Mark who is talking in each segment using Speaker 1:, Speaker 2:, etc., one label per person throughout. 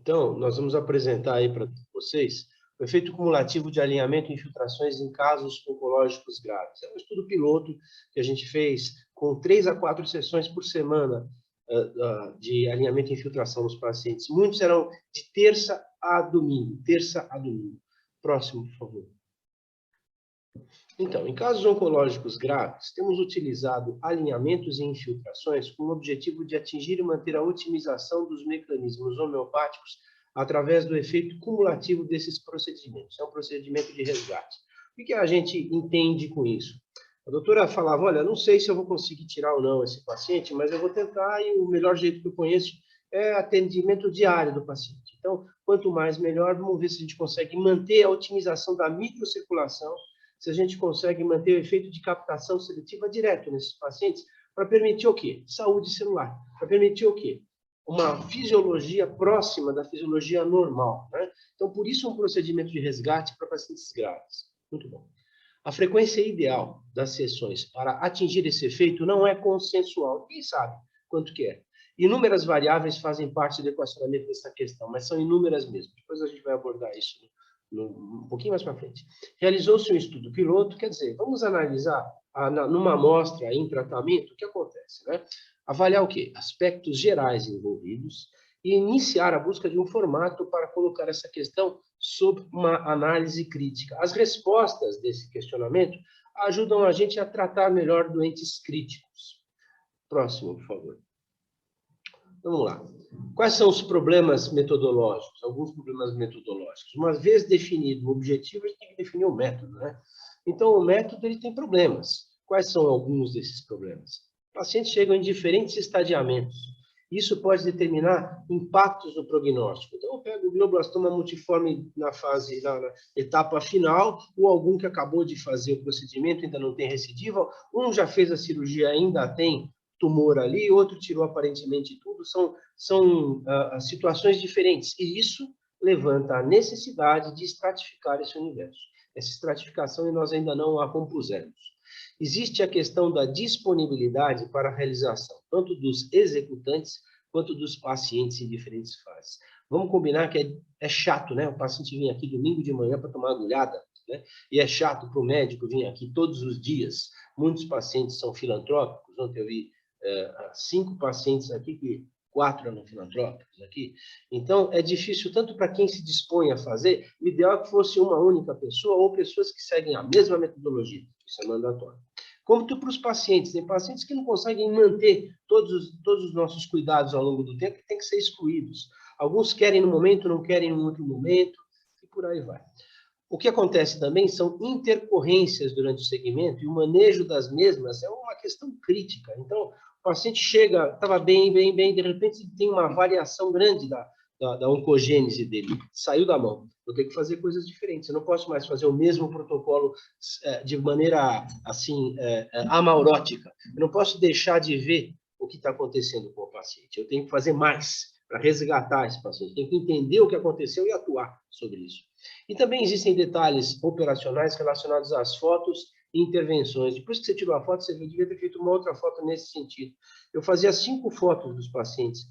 Speaker 1: Então, nós vamos apresentar aí para vocês o efeito cumulativo de alinhamento e infiltrações em casos oncológicos graves. É um estudo piloto que a gente fez com 3 a 4 sessões por semana de alinhamento e infiltração nos pacientes. Muitos eram de terça a domingo. Terça a domingo. Próximo, por favor. Então, em casos oncológicos graves, temos utilizado alinhamentos e infiltrações com o objetivo de atingir e manter a otimização dos mecanismos homeopáticos através do efeito cumulativo desses procedimentos. É um procedimento de resgate. O que a gente entende com isso? A doutora falava, olha, não sei se eu vou conseguir tirar ou não esse paciente, mas eu vou tentar e o melhor jeito que eu conheço é atendimento diário do paciente. Então, quanto mais melhor, vamos ver se a gente consegue manter a otimização da microcirculação, se a gente consegue manter o efeito de captação seletiva direto nesses pacientes, para permitir o quê? Saúde celular. Para permitir o quê? Uma fisiologia próxima da fisiologia normal, né? Então, por isso, um procedimento de resgate para pacientes graves. Muito bom. A frequência ideal das sessões para atingir esse efeito não é consensual. Ninguém sabe quanto que é. Inúmeras variáveis fazem parte do equacionamento dessa questão, mas são inúmeras mesmo. Depois a gente vai abordar isso um pouquinho mais para frente. Realizou-se um estudo piloto, quer dizer, vamos analisar numa amostra em tratamento o que acontece, né? Avaliar o quê? Aspectos gerais envolvidos e iniciar a busca de um formato para colocar essa questão sob uma análise crítica. As respostas desse questionamento ajudam a gente a tratar melhor doentes críticos. Próximo, por favor. Vamos lá. Quais são os problemas metodológicos? Alguns problemas metodológicos. Uma vez definido o objetivo, a gente tem que definir o método, né? Então, o método ele tem problemas. Quais são alguns desses problemas? Pacientes chegam em diferentes estadiamentos. Isso pode determinar impactos no prognóstico. Então, eu pego o glioblastoma multiforme na etapa final, ou algum que acabou de fazer o procedimento, ainda não tem recidiva, um já fez a cirurgia, ainda tem tumor ali, outro tirou aparentemente tudo, são situações diferentes. E isso levanta a necessidade de estratificar esse universo. Essa estratificação nós ainda não a compusemos. Existe a questão da disponibilidade para a realização, tanto dos executantes quanto dos pacientes em diferentes fases. Vamos combinar que é chato, né? O paciente vir aqui domingo de manhã para tomar agulhada, né? E é chato para o médico vir aqui todos os dias. Muitos pacientes são filantrópicos. Ontem eu vi 5 pacientes aqui, que 4 eram filantrópicos aqui. Então, é difícil tanto para quem se dispõe a fazer, o ideal é que fosse uma única pessoa ou pessoas que seguem a mesma metodologia. Isso é mandatório. Como para os pacientes. Tem pacientes que não conseguem manter todos os nossos cuidados ao longo do tempo, que têm que ser excluídos. Alguns querem no momento, não querem em outro momento, e por aí vai. O que acontece também são intercorrências durante o segmento, e o manejo das mesmas é uma questão crítica. Então, o paciente chega, estava bem, de repente tem uma variação grande da oncogênese dele, saiu da mão. Vou ter que fazer coisas diferentes. Eu não posso mais fazer o mesmo protocolo de maneira, assim, amaurótica. Eu não posso deixar de ver o que está acontecendo com o paciente. Eu tenho que fazer mais para resgatar esse paciente. Eu tenho que entender o que aconteceu e atuar sobre isso. E também existem detalhes operacionais relacionados às fotos e intervenções. Depois que você tirou a foto, você devia ter feito uma outra foto nesse sentido. Eu fazia 5 fotos dos pacientes,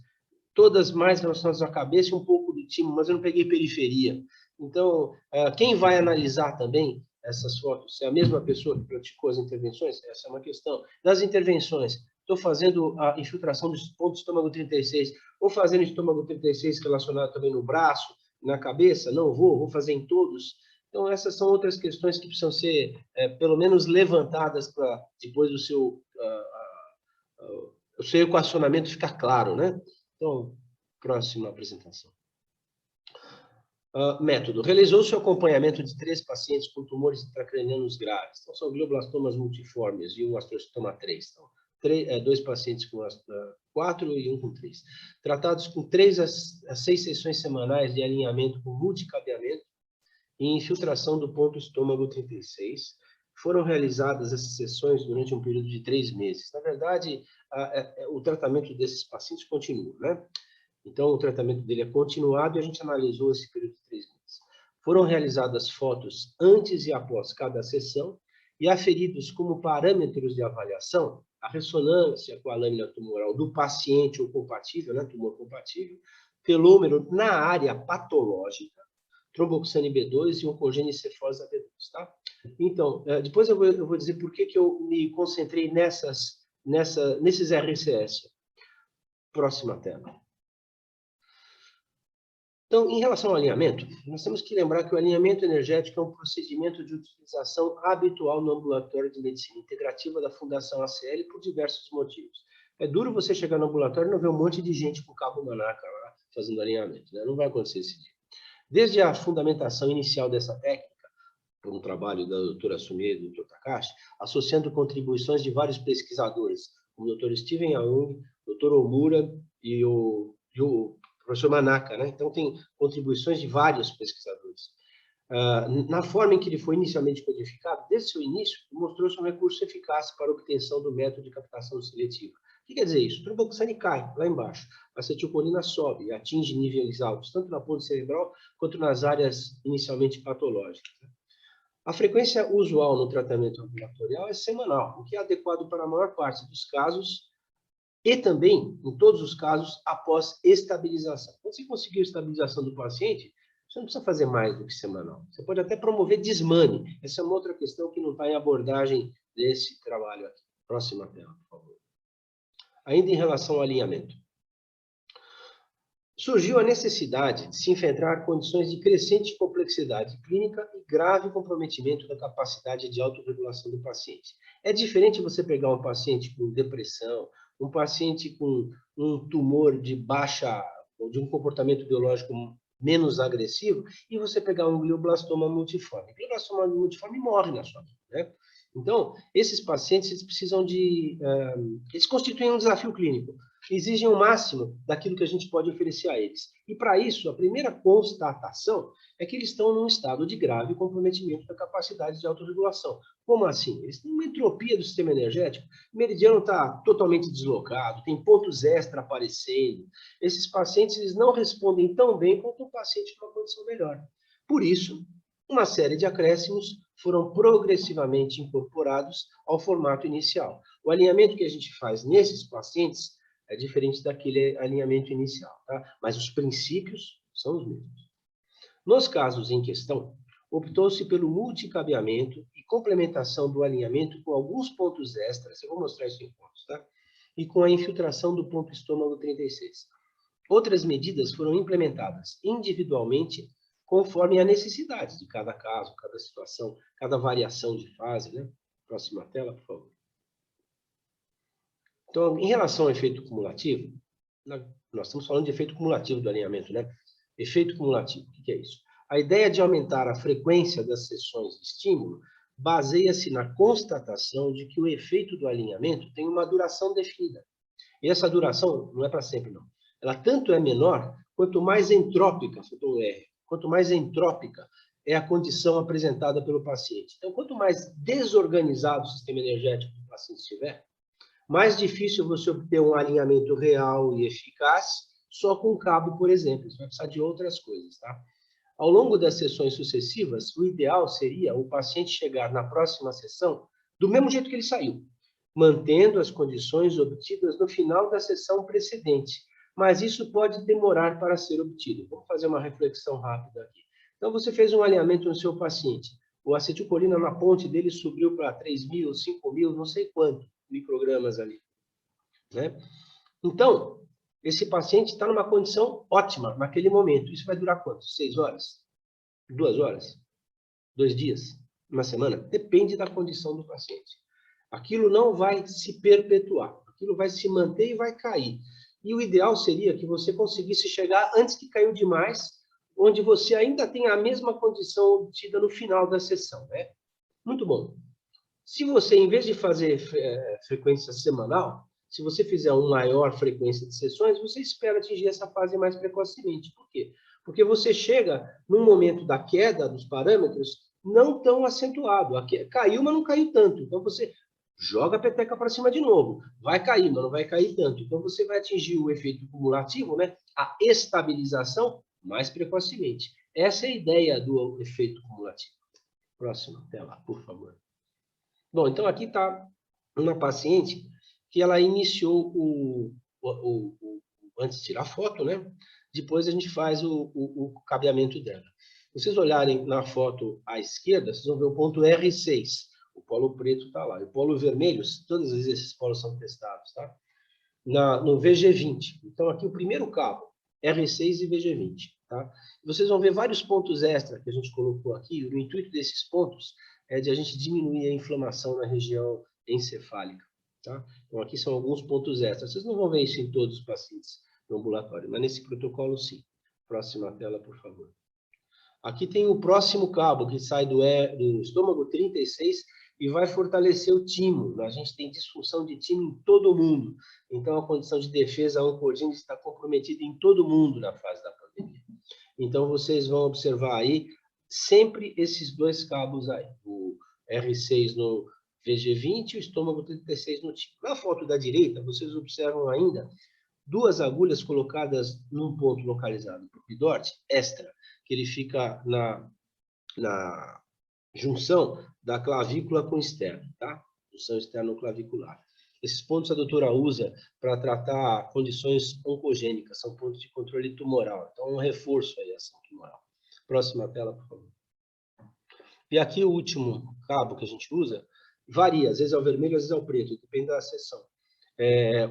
Speaker 1: todas mais relacionadas à cabeça e um pouco do timo, mas eu não peguei periferia. Então, quem vai analisar também essas fotos? Se é a mesma pessoa que praticou as intervenções? Essa é uma questão. Das intervenções, estou fazendo a infiltração do ponto estômago 36, ou fazendo estômago 36 relacionado também no braço, na cabeça? Não vou fazer em todos. Então, essas são outras questões que precisam ser, pelo menos, levantadas para depois o seu equacionamento ficar claro, né? Então, próxima apresentação. Método. Realizou-se o acompanhamento de 3 pacientes com tumores intracranianos graves. Então, são glioblastomas multiformes e um astrocitoma 3. Então, 2 pacientes com 4 e um com 3. Tratados com 3 a 6 sessões semanais de alinhamento com multicabeamento e infiltração do ponto estômago 36. Foram realizadas essas sessões durante um período de 3 meses. Na verdade, o tratamento desses pacientes continua, né? Então, o tratamento dele é continuado e a gente analisou esse período de 3 meses. Foram realizadas fotos antes e após cada sessão e aferidos como parâmetros de avaliação a ressonância com a lâmina tumoral do paciente ou compatível, né, tumor compatível, telômero na área patológica, tromboxane B2 e oncogênese cefosa B2, tá? Então, depois eu vou dizer por que eu me concentrei nesses RCS. Próxima tela. Então, em relação ao alinhamento, nós temos que lembrar que o alinhamento energético é um procedimento de utilização habitual no ambulatório de medicina integrativa da Fundação ACL por diversos motivos. É duro você chegar no ambulatório e não ver um monte de gente com cabo manaca lá fazendo alinhamento, né? Não vai acontecer esse dia. Desde a fundamentação inicial dessa técnica, por um trabalho da doutora Sumie e do Dr. Takashi, associando contribuições de vários pesquisadores, como o Dr. Steven Aung, o Dr. Omura e o professor Manaka, né? Então, tem contribuições de vários pesquisadores. Na forma em que ele foi inicialmente codificado, desde seu início, mostrou-se um recurso eficaz para a obtenção do método de captação seletiva. O que quer dizer isso? O tromboxane cai lá embaixo, a acetilcolina sobe e atinge níveis altos, tanto na ponte cerebral quanto nas áreas inicialmente patológicas. A frequência usual no tratamento ambulatorial é semanal, o que é adequado para a maior parte dos casos e também, em todos os casos, após estabilização. Quando você conseguir a estabilização do paciente, você não precisa fazer mais do que semanal. Você pode até promover desmame. Essa é uma outra questão que não está em abordagem desse trabalho aqui. Próxima tela, por favor. Ainda em relação ao alinhamento. Surgiu a necessidade de se enfrentar condições de crescente complexidade clínica e grave comprometimento da capacidade de autorregulação do paciente. É diferente você pegar um paciente com depressão, um paciente com um tumor de baixa, ou de um comportamento biológico menos agressivo, e você pegar um glioblastoma multiforme. O glioblastoma multiforme morre na sua vida, né? Então, esses pacientes, eles precisam de... eles constituem um desafio clínico, exigem o máximo daquilo que a gente pode oferecer a eles. E, para isso, a primeira constatação é que eles estão num estado de grave comprometimento da capacidade de autorregulação. Como assim? Eles têm uma entropia do sistema energético, o meridiano está totalmente deslocado, tem pontos extra aparecendo. Esses pacientes eles não respondem tão bem quanto um paciente com uma condição melhor. Por isso, uma série de acréscimos foram progressivamente incorporados ao formato inicial. O alinhamento que a gente faz nesses pacientes é diferente daquele alinhamento inicial, tá? Mas os princípios são os mesmos. Nos casos em questão, optou-se pelo multicabeamento e complementação do alinhamento com alguns pontos extras, eu vou mostrar isso em pontos, tá? E com a infiltração do ponto estômago 36. Outras medidas foram implementadas individualmente conforme a necessidade de cada caso, cada situação, cada variação de fase, né? Próxima tela, por favor. Então, em relação ao efeito cumulativo, nós estamos falando de efeito cumulativo do alinhamento, né? Efeito cumulativo, o que é isso? A ideia de aumentar a frequência das sessões de estímulo baseia-se na constatação de que o efeito do alinhamento tem uma duração definida. E essa duração não é para sempre, não. Ela tanto é menor, quanto mais entrópica, faltou um R, quanto mais entrópica é a condição apresentada pelo paciente. Então, quanto mais desorganizado o sistema energético do paciente estiver, mais difícil você obter um alinhamento real e eficaz só com cabo, por exemplo. Você vai precisar de outras coisas, tá? Ao longo das sessões sucessivas, o ideal seria o paciente chegar na próxima sessão do mesmo jeito que ele saiu, mantendo as condições obtidas no final da sessão precedente. Mas isso pode demorar para ser obtido. Vamos fazer uma reflexão rápida aqui. Então, você fez um alinhamento no seu paciente. O acetilcolina na ponte dele subiu para 3.000, 5.000, não sei quanto microgramas ali, né? Então, esse paciente está numa condição ótima naquele momento. Isso vai durar quanto? 6 horas? 2 horas? 2 dias? Uma semana? Depende da condição do paciente. Aquilo não vai se perpetuar. Aquilo vai se manter e vai cair. E o ideal seria que você conseguisse chegar antes que caiu demais, onde você ainda tem a mesma condição obtida no final da sessão, né? Muito bom. Se você, em vez de fazer frequência semanal, se você fizer uma maior frequência de sessões, você espera atingir essa fase mais precocemente. Por quê? Porque você chega num momento da queda dos parâmetros não tão acentuado. Caiu, mas não caiu tanto. Então, você joga a peteca para cima de novo. Vai cair, mas não vai cair tanto. Então, você vai atingir o efeito cumulativo, né? A estabilização mais precocemente. Essa é a ideia do efeito cumulativo. Próxima tela, por favor. Bom, então aqui está uma paciente que ela iniciou antes de tirar a foto, né? depois a gente faz o cabeamento dela. Se vocês olharem na foto à esquerda, vocês vão ver o ponto R6. O polo preto está lá. E o polo vermelho, todas as vezes esses polos são testados, tá? No VG20. Então, aqui o primeiro cabo, R6 e VG20. Tá? Vocês vão ver vários pontos extra que a gente colocou aqui. O intuito desses pontos é de a gente diminuir a inflamação na região encefálica. Tá? Então, aqui são alguns pontos extras. Vocês não vão ver isso em todos os pacientes no ambulatório, mas nesse protocolo, sim. Próxima tela, por favor. Aqui tem o próximo cabo, que sai do estômago 36 e vai fortalecer o timo. A gente tem disfunção de timo em todo mundo. Então, a condição de defesa oncogênica está comprometida em todo mundo na fase da pandemia. Então, vocês vão observar aí sempre esses dois cabos aí. O R6 no VG20 e o estômago 36 no timo. Na foto da direita, vocês observam ainda duas agulhas colocadas num ponto localizado para o pidorte extra, que ele fica na junção da clavícula com o externo, tá? Junção externo-clavicular. Esses pontos a doutora usa para tratar condições oncogênicas, são pontos de controle tumoral. Então, um reforço aí à ação tumoral. Próxima tela, por favor. E aqui o último cabo que a gente usa varia, às vezes é o vermelho, às vezes é o preto, depende da seção.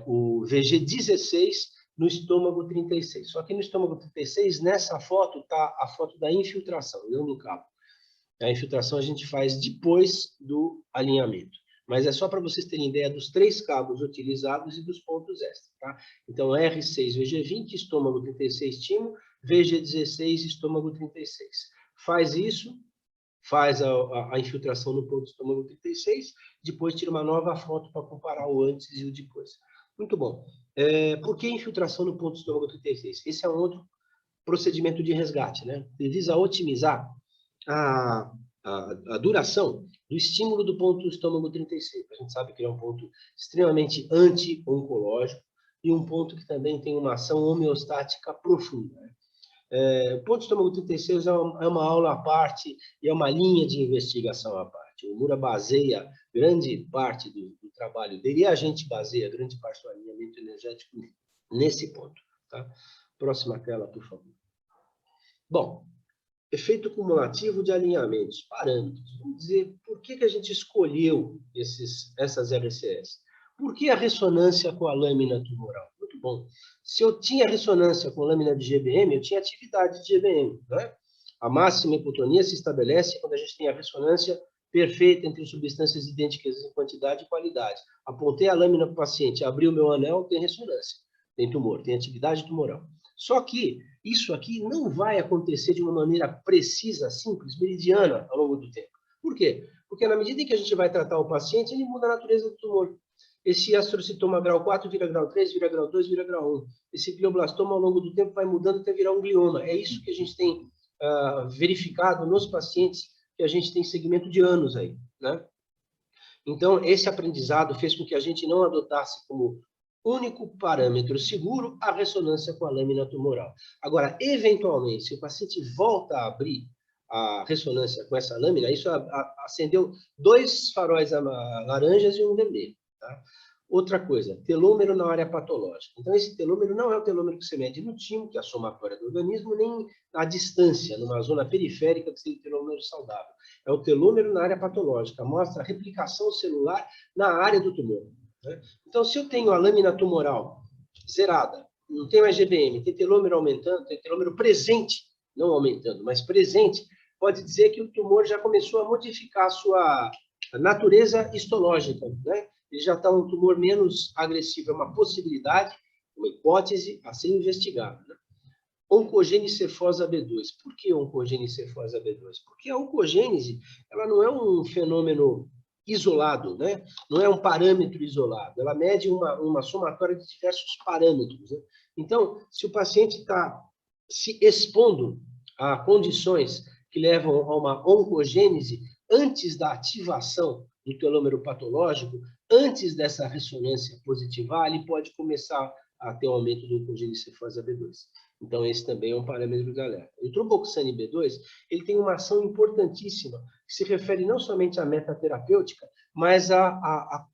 Speaker 1: O VG16 no estômago 36. Só que no estômago 36, nessa foto, está a foto da infiltração, não do cabo. A infiltração a gente faz depois do alinhamento. Mas é só para vocês terem ideia dos três cabos utilizados e dos pontos extras. Tá? Então, R6, VG20, estômago 36, timo, VG16, estômago 36. Faz isso, faz a infiltração no ponto estômago 36, depois tira uma nova foto para comparar o antes e o depois. Muito bom. Por que infiltração no ponto estômago 36? Esse é um outro procedimento de resgate, né? Ele visa otimizar a duração do estímulo do ponto estômago 36. A gente sabe que é um ponto extremamente anti-oncológico e um ponto que também tem uma ação homeostática profunda, né? O ponto estômago 36 é uma aula à parte e é uma linha de investigação à parte. O Mura baseia grande parte do trabalho dele e a gente baseia grande parte do alinhamento energético nesse ponto. Tá? Próxima tela, por favor. Bom, efeito cumulativo de alinhamentos, parâmetros. Vamos dizer, por que a gente escolheu essas RCS? Por que a ressonância com a lâmina tumoral? Muito bom. Se eu tinha ressonância com lâmina de GBM, eu tinha atividade de GBM. Né? A máxima hipotonia se estabelece quando a gente tem a ressonância perfeita entre substâncias idênticas em quantidade e qualidade. Apontei a lâmina para o paciente, abri o meu anel, tem ressonância, tem tumor, tem atividade tumoral. Só que isso aqui não vai acontecer de uma maneira precisa, simples, meridiana ao longo do tempo. Por quê? Porque na medida em que a gente vai tratar o paciente, ele muda a natureza do tumor. Esse astrocitoma grau 4 vira grau 3, vira grau 2, vira grau 1. Esse glioblastoma, ao longo do tempo, vai mudando até virar um glioma. É isso que a gente tem verificado nos pacientes, que a gente tem segmento de anos aí, né? Então, esse aprendizado fez com que a gente não adotasse como único parâmetro seguro a ressonância com a lâmina tumoral. Agora, eventualmente, se o paciente volta a abrir a ressonância com essa lâmina, isso acendeu 2 faróis laranjas e um vermelho. Tá? Outra coisa, telômero na área patológica. Então, esse telômero não é o telômero que você mede no timo, que é a somatória do organismo, nem na distância, numa zona periférica que seria o telômero saudável. É o telômero na área patológica, mostra a replicação celular na área do tumor. Né? Então, se eu tenho a lâmina tumoral zerada, não tem mais GBM, tem telômero aumentando, tem telômero presente, não aumentando, mas presente, pode dizer que o tumor já começou a modificar a sua natureza histológica, né? Ele já está um tumor menos agressivo, é uma possibilidade, uma hipótese a ser investigada. Né? Oncogênese cefosa B2. Por que oncogênese cefosa B2? Porque a oncogênese, ela não é um fenômeno isolado, né? Não é um parâmetro isolado, ela mede uma somatória de diversos parâmetros. Né? Então, se o paciente está se expondo a condições que levam a uma oncogênese antes da ativação do telômero patológico, antes dessa ressonância positivar, ele pode começar a ter um aumento do oncogênese cefosa B2. Então, esse também é um parâmetro de alerta. O tromboxane B2, ele tem uma ação importantíssima, que se refere não somente à metaterapêutica, mas à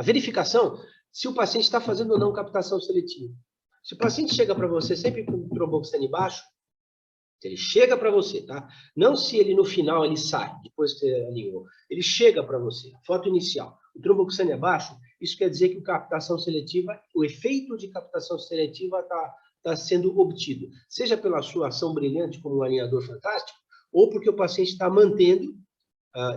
Speaker 1: verificação se o paciente está fazendo ou não captação seletiva. Se o paciente chega para você sempre com tromboxane baixo, se ele chega para você, tá? Não se ele no final ele sai, depois que você alinhou. Ele chega para você, foto inicial. O tromboxane é baixo, isso quer dizer que captação seletiva, o efeito de captação seletiva está sendo obtido, seja pela sua ação brilhante como um alinhador fantástico, ou porque o paciente está mantendo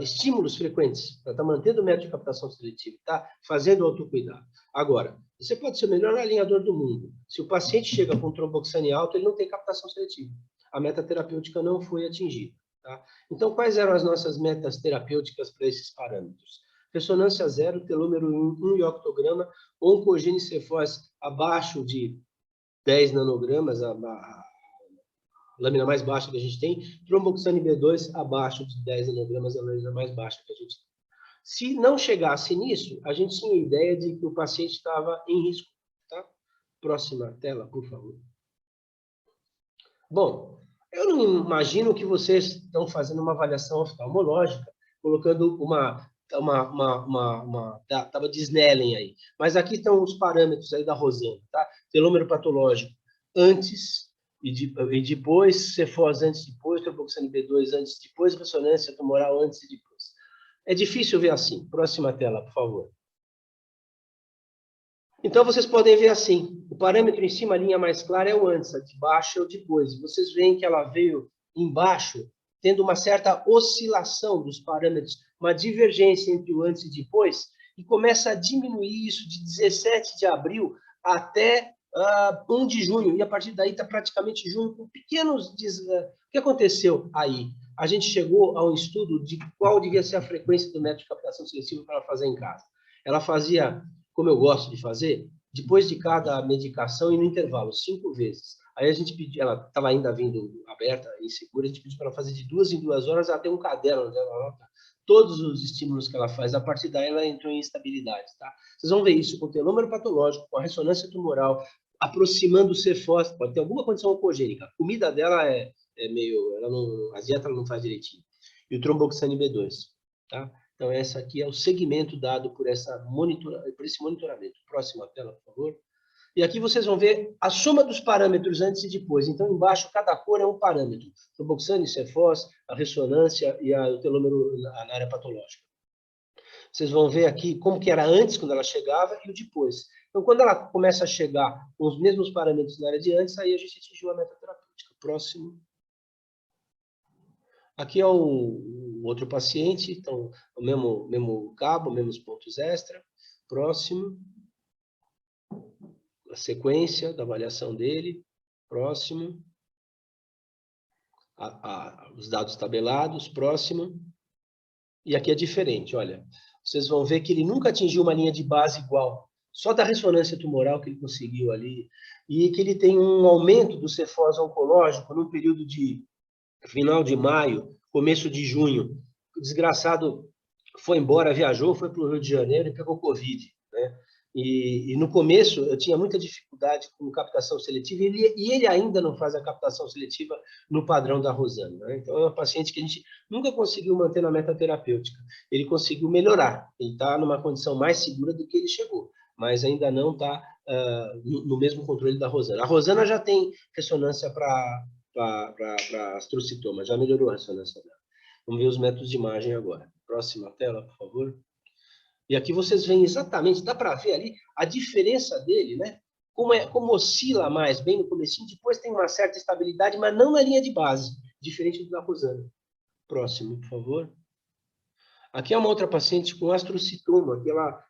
Speaker 1: estímulos frequentes, está mantendo o método de captação seletiva, está fazendo autocuidado. Agora, você pode ser o melhor alinhador do mundo. Se o paciente chega com tromboxane alto, ele não tem captação seletiva. A meta terapêutica não foi atingida. Tá? Então, quais eram as nossas metas terapêuticas para esses parâmetros? Ressonância 0, telômero 1 ioctograma, oncogênese cefós abaixo de 10 nanogramas, a lâmina mais baixa que a gente tem, tromboxane B2 abaixo de 10 nanogramas, a lâmina mais baixa que a gente tem. Se não chegasse nisso, a gente tinha a ideia de que o paciente estava em risco. Tá? Próxima tela, por favor. Bom, eu não imagino que vocês estão fazendo uma avaliação oftalmológica, colocando uma tábua de Snellen aí. Mas aqui estão os parâmetros aí da Rosana, tá? Telômero patológico antes e depois, cefós antes e depois, tromboxane B2 antes e depois, ressonância tumoral antes e depois. É difícil ver assim. Próxima tela, por favor. Então, vocês podem ver assim. O parâmetro em cima, a linha mais clara, é o antes, a de baixo é o depois. Vocês veem que ela veio embaixo, tendo uma certa oscilação dos parâmetros, uma divergência entre o antes e depois, e começa a diminuir isso de 17 de abril até 1 de junho, e a partir daí está praticamente junho, com pequenos... O que aconteceu aí? A gente chegou a um estudo de qual devia ser a frequência do método de captação seletiva para ela fazer em casa. Ela fazia, como eu gosto de fazer, depois de cada medicação e no intervalo, 5 vezes. Aí a gente pediu, ela estava ainda vindo aberta, insegura, a gente pediu para ela fazer de 2 em 2 horas, ela tem um caderno onde ela anota todos os estímulos que ela faz. A partir daí ela entrou em instabilidade, tá? Vocês vão ver isso com o telômero patológico, com a ressonância tumoral, aproximando o cefós, pode ter alguma condição oncogênica. A comida dela é meio, a dieta ela não faz direitinho. E o tromboxane B2, tá? Então, essa aqui é o segmento dado por esse monitoramento. Próxima tela, por favor. E aqui vocês vão ver a soma dos parâmetros antes e depois. Então, embaixo, cada cor é um parâmetro. Tromboxane, cefós, a ressonância e o telômero na área patológica. Vocês vão ver aqui como que era antes, quando ela chegava, e o depois. Então, quando ela começa a chegar com os mesmos parâmetros na área de antes, aí a gente atingiu a meta terapêutica. Próximo. Aqui é o outro paciente, então, o mesmo cabo, mesmos pontos extra. Próximo. A sequência da avaliação dele. Próximo. Os dados tabelados. Próximo. E aqui é diferente, olha. Vocês vão ver que ele nunca atingiu uma linha de base igual. Só da ressonância tumoral que ele conseguiu ali. E que ele tem um aumento do cefós oncológico no período de final de maio, começo de junho. O desgraçado foi embora, viajou, foi para o Rio de Janeiro e pegou Covid, né? E no começo eu tinha muita dificuldade com captação seletiva e ele ainda não faz a captação seletiva no padrão da Rosana, né? Então é um paciente que a gente nunca conseguiu manter na meta terapêutica. Ele conseguiu melhorar, ele está numa condição mais segura do que ele chegou, mas ainda não está no mesmo controle da Rosana. A Rosana já tem ressonância para astrocitoma, já melhorou a ressonância dela. Vamos ver os métodos de imagem agora. Próxima tela, por favor. E aqui vocês veem exatamente, dá para ver ali a diferença dele, né? Como oscila mais bem no comecinho, depois tem uma certa estabilidade, mas não na linha de base, diferente do da Rosana. Próximo, por favor. Aqui é uma outra paciente com astrocitoma, que ela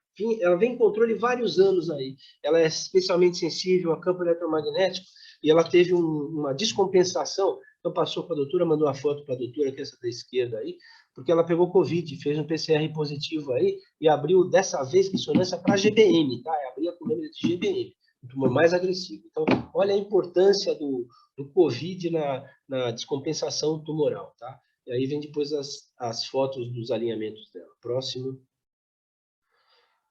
Speaker 1: vem em controle vários anos aí. Ela é especialmente sensível a campo eletromagnético e ela teve uma descompensação. Então passou para a doutora, mandou a foto para a doutora, que é essa da esquerda aí, porque ela pegou Covid, fez um PCR positivo aí e abriu dessa vez ressonância para GBM, tá? Abriu a coluna de GBM, um tumor mais agressivo. Então, olha a importância do Covid na descompensação tumoral, tá? E aí vem depois as fotos dos alinhamentos dela. Próximo.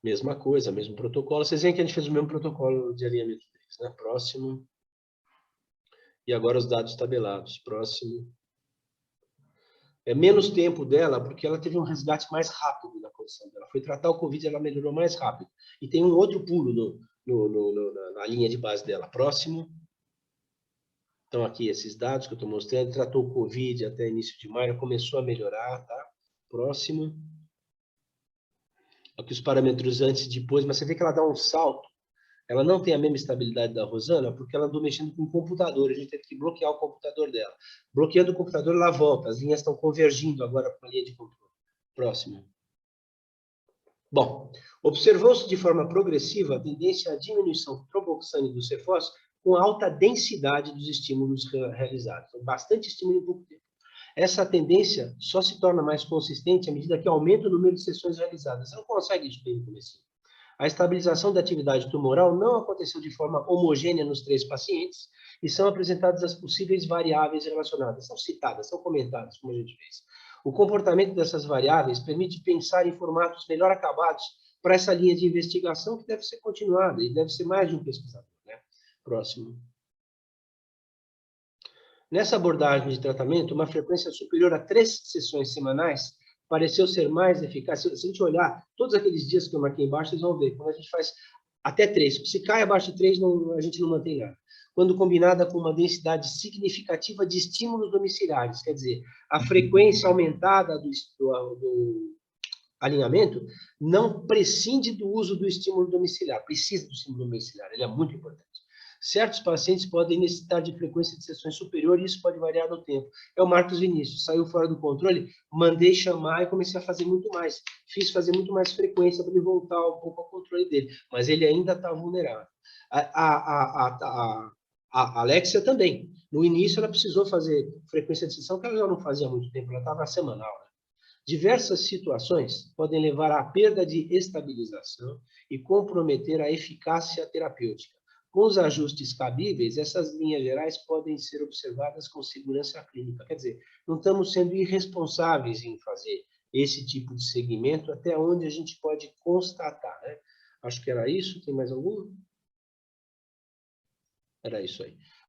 Speaker 1: Mesma coisa, mesmo protocolo. Vocês veem que a gente fez o mesmo protocolo de alinhamento deles, né? Próximo. E agora os dados tabelados. Próximo. É menos tempo dela, porque ela teve um resgate mais rápido na condição dela. Foi tratar o Covid, ela melhorou mais rápido. E tem um outro pulo na linha de base dela. Próximo. Então, aqui esses dados que eu estou mostrando, tratou o Covid até início de maio, começou a melhorar, tá? Próximo. Aqui os parâmetros antes e depois, mas você vê que ela dá um salto. Ela não tem a mesma estabilidade da Rosana, porque ela andou mexendo com o computador, a gente teve que bloquear o computador dela. Bloqueando o computador, ela volta, as linhas estão convergindo agora para a linha de controle. Próximo. Bom, observou-se de forma progressiva a tendência à diminuição tromboxane do cefós com alta densidade dos estímulos realizados. Então, bastante estímulo em pouco tempo. Essa tendência só se torna mais consistente à medida que aumenta o número de sessões realizadas. Você não consegue isso bem no começo. A estabilização da atividade tumoral não aconteceu de forma homogênea nos 3 pacientes e são apresentadas as possíveis variáveis relacionadas. São citadas, são comentadas, como a gente fez. O comportamento dessas variáveis permite pensar em formatos melhor acabados para essa linha de investigação que deve ser continuada e deve ser mais de um pesquisador, né? Próximo. Nessa abordagem de tratamento, uma frequência superior a 3 sessões semanais pareceu ser mais eficaz. Se a gente olhar todos aqueles dias que eu marquei embaixo, vocês vão ver. Quando a gente faz até 3, se cai abaixo de 3, a gente não mantém nada. Quando combinada com uma densidade significativa de estímulos domiciliares, quer dizer, a frequência aumentada do alinhamento não prescinde do uso do estímulo domiciliar, precisa do estímulo domiciliar, ele é muito importante. Certos pacientes podem necessitar de frequência de sessões superior e isso pode variar no tempo. É o Marcos Vinícius, saiu fora do controle, mandei chamar e comecei a fazer muito mais. Fiz fazer muito mais frequência para ele voltar um pouco ao controle dele, mas ele ainda está vulnerável. A Alexia também. No início ela precisou fazer frequência de sessão, que ela já não fazia há muito tempo, ela estava semanal, né? Diversas situações podem levar à perda de estabilização e comprometer a eficácia terapêutica. Com os ajustes cabíveis, essas linhas gerais podem ser observadas com segurança clínica. Quer dizer, não estamos sendo irresponsáveis em fazer esse tipo de segmento até onde a gente pode constatar, né? Acho que era isso. Tem mais algum? Era isso aí.